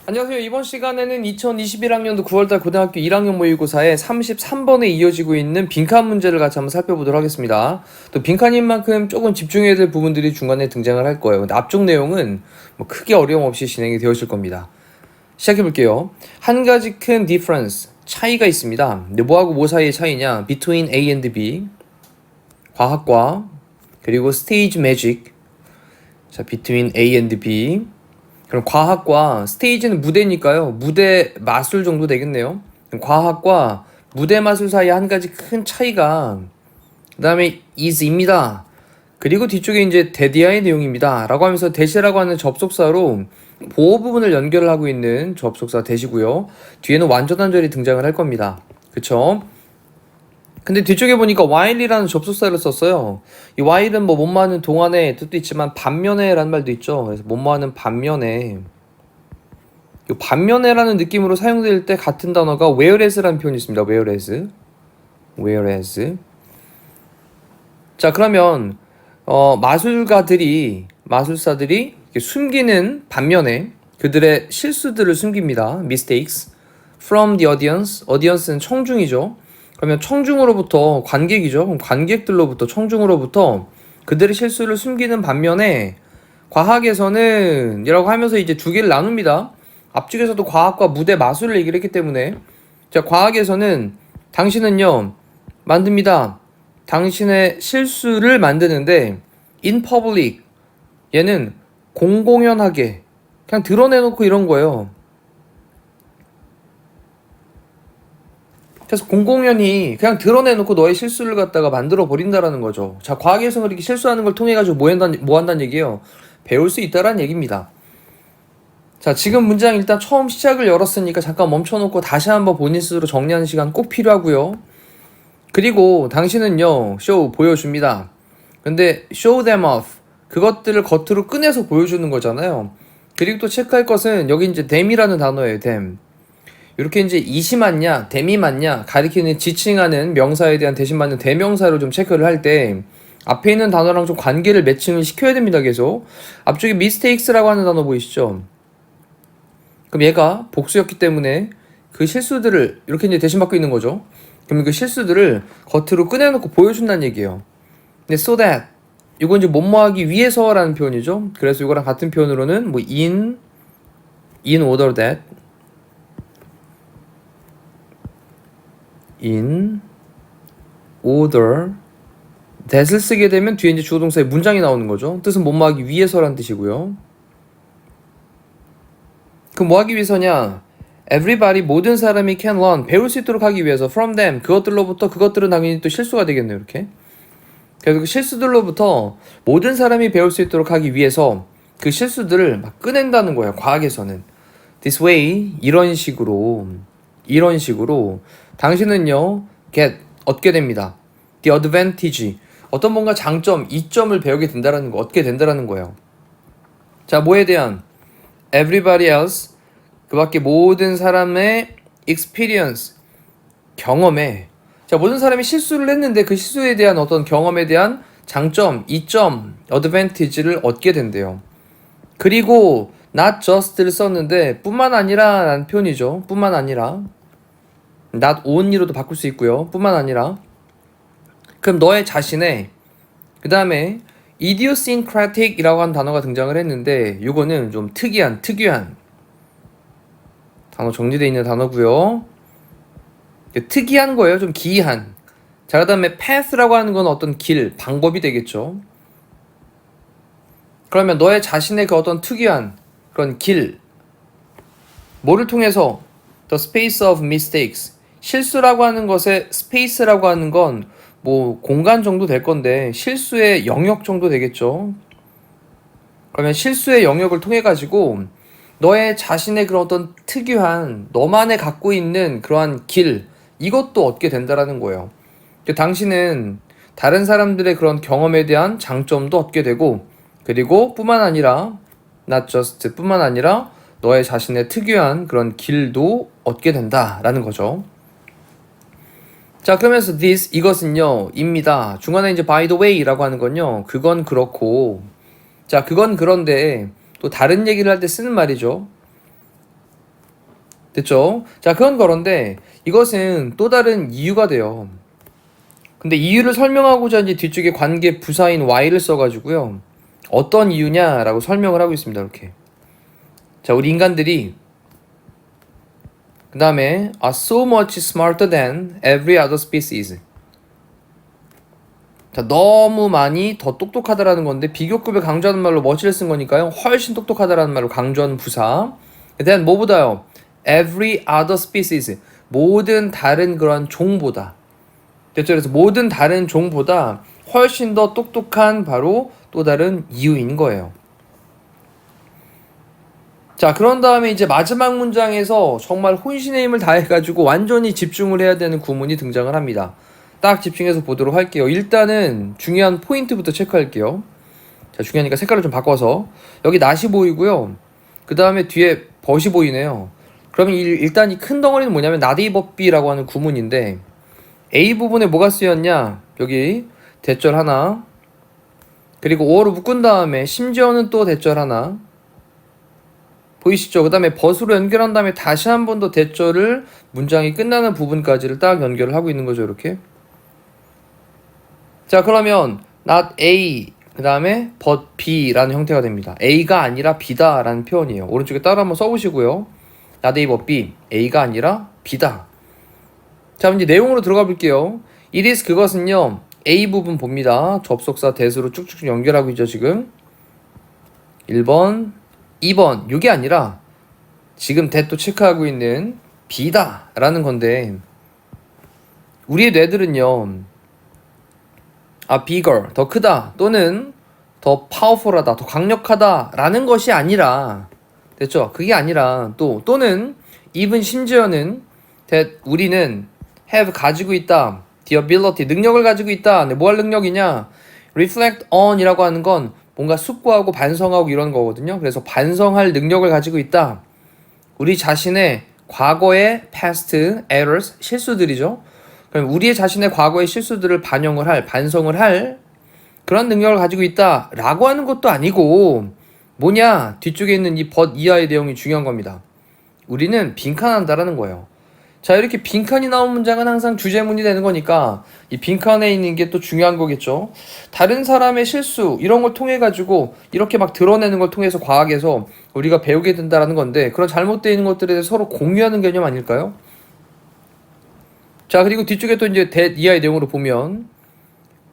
안녕하세요. 이번 시간에는 2021학년도 9월달 고등학교 1학년 모의고사의 33번에 이어지고 있는 빈칸 문제를 같이 한번 살펴보도록 하겠습니다. 또 빈칸인 만큼 조금 집중해야 될 부분들이 중간에 등장을 할 거예요. 근데 앞쪽 내용은 뭐 크게 어려움 없이 진행이 되어질 겁니다. 시작해볼게요. 한 가지 큰 difference, 차이가 있습니다. 근데 뭐하고 뭐 사이의 차이냐? between A and B, 과학과 그리고 stage magic. 자, between A and B. 그럼 과학과 스테이지는 무대니까요. 무대 마술 정도 되겠네요. 과학과 무대 마술 사이에 한 가지 큰 차이가 그 다음에 is입니다. 그리고 뒤쪽에 이제 대디아의 내용입니다. 라고 하면서 대시라고 하는 접속사로 보호 부분을 연결을 하고 있는 접속사 대시고요. 뒤에는 완전한절이 등장을 할 겁니다. 그쵸? 근데 뒤쪽에 보니까 while이라는 접속사를 썼어요. 이 while은 뭐 뭐뭐하는 동안의 뜻도 있지만 반면에 라는 말도 있죠. 그래서 뭐뭐하는 반면에, 이 반면에라는 느낌으로 사용될 때 같은 단어가 whereas라는 표현이 있습니다. whereas. 자, 그러면 마술사들이 이렇게 숨기는 반면에 그들의 실수들을 숨깁니다. mistakes from the audience는 청중이죠. 그러면 청중으로부터 관객이죠. 그럼 관객들로부터 청중으로부터 그들의 실수를 숨기는 반면에 과학에서는 이라고 하면서 이제 두 개를 나눕니다. 앞쪽에서도 과학과 무대 마술을 얘기를 했기 때문에 자, 과학에서는 당신은요 만듭니다. 당신의 실수를 만드는데 in public, 얘는 공공연하게 그냥 드러내놓고 이런 거예요. 그래서 공공연히 그냥 드러내놓고 너의 실수를 갖다가 만들어 버린다라는 거죠. 자, 과학에서 그렇게 실수하는 걸 통해 가지고 뭐 한다는 얘기예요? 배울 수 있다라는 얘기입니다. 자, 지금 문장 일단 처음 시작을 열었으니까 잠깐 멈춰놓고 다시 한번 본인 스스로 정리하는 시간 꼭 필요하고요. 그리고 당신은요, 쇼 보여줍니다. 근데 show them off, 그것들을 겉으로 꺼내서 보여주는 거잖아요. 그리고 또 체크할 것은 여기 이제 them이라는 단어예요. them. 이렇게 이제 이시 맞냐, them이 맞냐 가리키는 지칭하는 명사에 대한 대신 맞는 대명사로 좀 체크를 할 때 앞에 있는 단어랑 좀 관계를 매칭을 시켜야 됩니다. 계속 앞쪽에 mistakes라고 하는 단어 보이시죠? 그럼 얘가 복수였기 때문에 그 실수들을 이렇게 이제 대신 받고 있는 거죠. 그럼 그 실수들을 겉으로 꺼내놓고 보여준다는 얘기예요. 근데 so that, 이건 이제 뭐뭐하기 위해서라는 표현이죠. 그래서 이거랑 같은 표현으로는 뭐 in order that, in order that을 쓰게 되면 뒤에 이제 주어 동사의 문장이 나오는 거죠. 뜻은 뭐뭐하기 위해서라는 뜻이고요. 그럼 뭐 하기 위해서냐? everybody, 모든 사람이 can learn, 배울 수 있도록 하기 위해서 from them, 그것들로부터, 그것들은 당연히 또 실수가 되겠네요. 이렇게. 그래서 그 실수들로부터 모든 사람이 배울 수 있도록 하기 위해서 그 실수들을 막 꺼낸다는 거예요. 과학에서는 this way, 이런 식으로 당신은요 얻게 됩니다. the advantage, 어떤 뭔가 장점, 이점을 배우게 된다라는 거, 얻게 된다라는 거예요. 자, 뭐에 대한? everybody else, 그 밖에 모든 사람의 experience, 경험에. 자, 모든 사람이 실수를 했는데 그 실수에 대한 어떤 경험에 대한 장점, 이점, advantage를 얻게 된대요. 그리고 not just를 썼는데 뿐만 아니라 라는 표현이죠. 뿐만 아니라, not only로도 바꿀 수 있고요. 뿐만 아니라. 그럼 너의 자신의, 그 다음에 idiosyncratic 이라고 하는 단어가 등장을 했는데 이거는 좀 특이한 단어, 정리되어 있는 단어고요. 특이한 거예요. 좀 기이한. 자, 그 다음에 path라고 하는 건 어떤 길, 방법이 되겠죠. 그러면 너의 자신의 그 어떤 특이한 그런 길, 뭐를 통해서? the space of mistakes, 실수라고 하는 것의 space라고 하는 건 뭐 공간 정도 될 건데 실수의 영역 정도 되겠죠. 그러면 실수의 영역을 통해 가지고 너의 자신의 그런 어떤 특유한 너만의 갖고 있는 그러한 길, 이것도 얻게 된다라는 거예요. 당신은 다른 사람들의 그런 경험에 대한 장점도 얻게 되고, 그리고 뿐만 아니라 not just 뿐만 아니라 너의 자신의 특유한 그런 길도 얻게 된다라는 거죠. 자, 그러면서 this 이것은요 입니다. 중간에 이제 by the way라고 하는 건요 그건 그렇고, 자 그건 그런데 또 다른 얘기를 할 때 쓰는 말이죠. 됐죠? 자, 그건 그런데 이것은 또 다른 이유가 돼요. 근데 이유를 설명하고자 이제 뒤쪽에 관계 부사인 why를 써가지고요 어떤 이유냐라고 설명을 하고 있습니다. 이렇게. 자, 우리 인간들이 그 다음에 are so much smarter than every other species. 자, 너무 많이 더 똑똑하다라는 건데 비교급을 강조하는 말로 much를 쓴 거니까요 훨씬 똑똑하다라는 말로 강조하는 부사. then 뭐보다요? every other species. 모든 다른 그런 종보다. 됐죠? 그래서 모든 다른 종보다 훨씬 더 똑똑한 바로 또 다른 이유인 거예요. 자, 그런 다음에 이제 마지막 문장에서 정말 혼신의 힘을 다해가지고 완전히 집중을 해야 되는 구문이 등장을 합니다. 딱 집중해서 보도록 할게요. 일단은 중요한 포인트부터 체크할게요. 자, 중요하니까 색깔을 좀 바꿔서. 여기 낫이 보이고요. 그 다음에 뒤에 벗이 보이네요. 그러면 일단 이 큰 덩어리는 뭐냐면 not a but be라고 하는 구문인데 A 부분에 뭐가 쓰였냐? 여기 대절 하나, 그리고 or로 묶은 다음에 심지어는 또 대절 하나 보이시죠? 그 다음에 벗으로 연결한 다음에 다시 한 번 더 대절을 문장이 끝나는 부분까지를 딱 연결을 하고 있는 거죠. 이렇게. 자, 그러면 not A 그 다음에 but B라는 형태가 됩니다. A가 아니라 B다 라는 표현이에요. 오른쪽에 따로 한번 써보시고요. not A but B, A가 아니라 B다. 자, 이제 내용으로 들어가 볼게요. it is 그것은요 A 부분 봅니다. 접속사 대수로 쭉쭉 연결하고 있죠. 지금 1번 2번 요게 아니라 지금 대또 체크하고 있는 B다 라는 건데 우리의 뇌들은요 bigger 더 크다 또는 더 powerful하다 더 강력하다 라는 것이 아니라, 됐죠? 그게 아니라 또는 even 심지어는 that 우리는 have 가지고 있다 the ability 능력을 가지고 있다. 근데 뭐 할 능력이냐? reflect on 이라고 하는 건 뭔가 숙고하고 반성하고 이런 거거든요. 그래서 반성할 능력을 가지고 있다. 우리 자신의 과거의 past errors 실수들이죠. 그럼 우리의 자신의 과거의 실수들을 반성을 할 그런 능력을 가지고 있다 라고 하는 것도 아니고 뭐냐? 뒤쪽에 있는 이 but 이하의 내용이 중요한 겁니다. 우리는 빈칸한다라는 거예요. 자, 이렇게 빈칸이 나온 문장은 항상 주제문이 되는 거니까 이 빈칸에 있는 게 또 중요한 거겠죠. 다른 사람의 실수 이런 걸 통해 가지고 이렇게 막 드러내는 걸 통해서 과학에서 우리가 배우게 된다라는 건데 그런 잘못되어 있는 것들에 대해서 서로 공유하는 개념 아닐까요? 자, 그리고 뒤쪽에 또 이제 이하의 내용으로 보면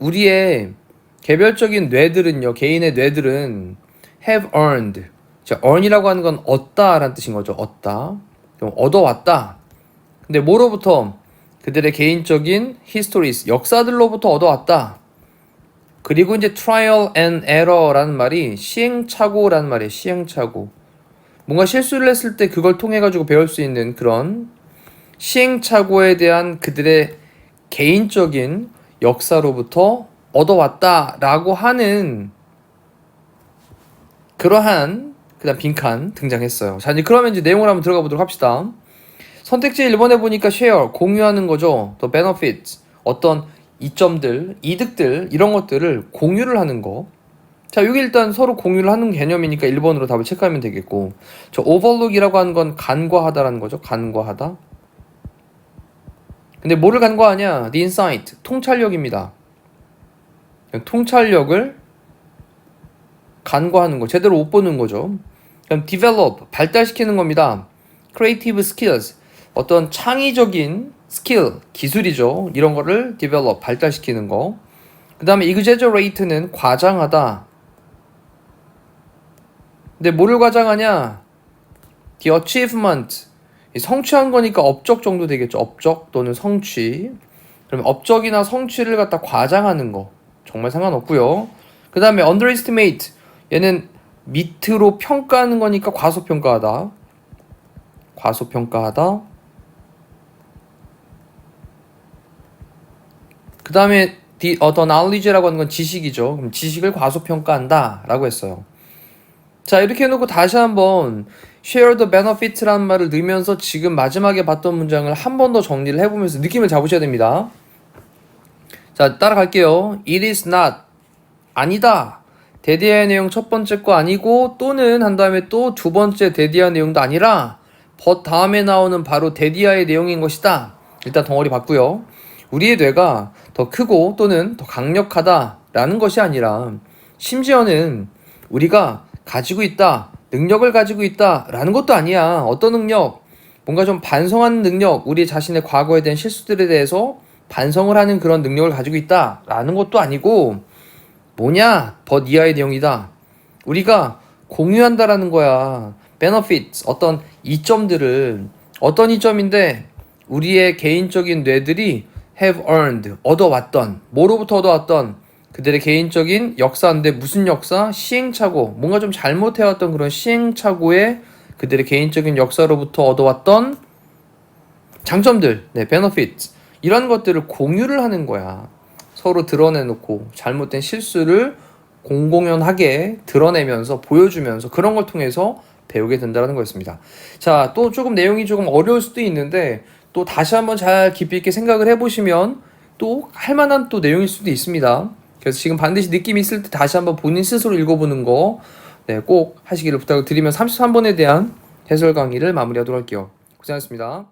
우리의 개별적인 뇌들은요, 개인의 뇌들은 have earned. 자, earn이라고 하는 건 얻다라는 뜻인 거죠. 얻다. 그럼 얻어왔다. 근데 뭐로부터? 그들의 개인적인 histories, 역사들로부터 얻어왔다. 그리고 이제 trial and error라는 말이 시행착오라는 말이에요. 시행착오. 뭔가 실수를 했을 때 그걸 통해 가지고 배울 수 있는 그런 시행착오에 대한 그들의 개인적인 역사로부터 얻어왔다라고 하는 그러한 그다음 빈칸 등장했어요. 자, 이제 그러면 이제 내용을 한번 들어가 보도록 합시다. 선택지 1번에 보니까 share, 공유하는 거죠. 또 benefits, 어떤 이점들, 이득들 이런 것들을 공유를 하는 거. 자, 여기 일단 서로 공유를 하는 개념이니까 1번으로 답을 체크하면 되겠고, 저 overlook이라고 하는 건 간과하다라는 거죠. 간과하다. 근데 뭐를 간과하냐? the insight, 통찰력입니다. 통찰력을 간과하는 거, 제대로 못 보는 거죠. 그럼 develop, 발달시키는 겁니다. creative skills, 어떤 창의적인 스킬, 기술이죠. 이런 거를 develop, 발달시키는 거. 그 다음에 exaggerate는 과장하다. 근데 뭐를 과장하냐? the achievement, 성취한 거니까 업적 정도 되겠죠. 업적 또는 성취. 그러면 업적이나 성취를 갖다 과장하는 거. 정말 상관없고요. 그 다음에 underestimate, 얘는 밑으로 평가하는 거니까 과소평가하다. 과소평가하다. 그 다음에 the knowledge라고 하는 건 지식이죠. 그럼 지식을 과소평가한다 라고 했어요. 자, 이렇게 해놓고 다시 한번 share the benefits라는 말을 넣으면서 지금 마지막에 봤던 문장을 한 번 더 정리를 해보면서 느낌을 잡으셔야 됩니다. 자, 따라갈게요. It is not. 아니다. 데디아의 내용 첫 번째 거 아니고 또는 한 다음에 또 두 번째 데디아 내용도 아니라 but 다음에 나오는 바로 데디아의 내용인 것이다. 일단 덩어리 봤고요. 우리의 뇌가 더 크고 또는 더 강력하다라는 것이 아니라 심지어는 우리가 가지고 있다, 능력을 가지고 있다라는 것도 아니야. 어떤 능력? 뭔가 좀 반성하는 능력, 우리 자신의 과거에 대한 실수들에 대해서 반성을 하는 그런 능력을 가지고 있다라는 것도 아니고 뭐냐? but 이하의 내용이다. 우리가 공유한다라는 거야. benefits, 어떤 이점들을 어떤 이점인데 우리의 개인적인 뇌들이 have earned, 얻어왔던, 뭐로부터 얻어왔던 그들의 개인적인 역사인데 무슨 역사? 시행착오, 뭔가 좀 잘못해왔던 그런 시행착오에 그들의 개인적인 역사로부터 얻어왔던 장점들, 네, benefits 이런 것들을 공유를 하는 거야. 서로 드러내놓고 잘못된 실수를 공공연하게 드러내면서 보여주면서 그런 걸 통해서 배우게 된다는 거였습니다. 자, 또 조금 내용이 조금 어려울 수도 있는데 또 다시 한번 잘 깊이 있게 생각을 해보시면 또 할만한 또 내용일 수도 있습니다. 그래서 지금 반드시 느낌이 있을 때 다시 한번 본인 스스로 읽어보는 거 네, 꼭 하시기를 부탁을 드리면 33번에 대한 해설 강의를 마무리하도록 할게요. 고생하셨습니다.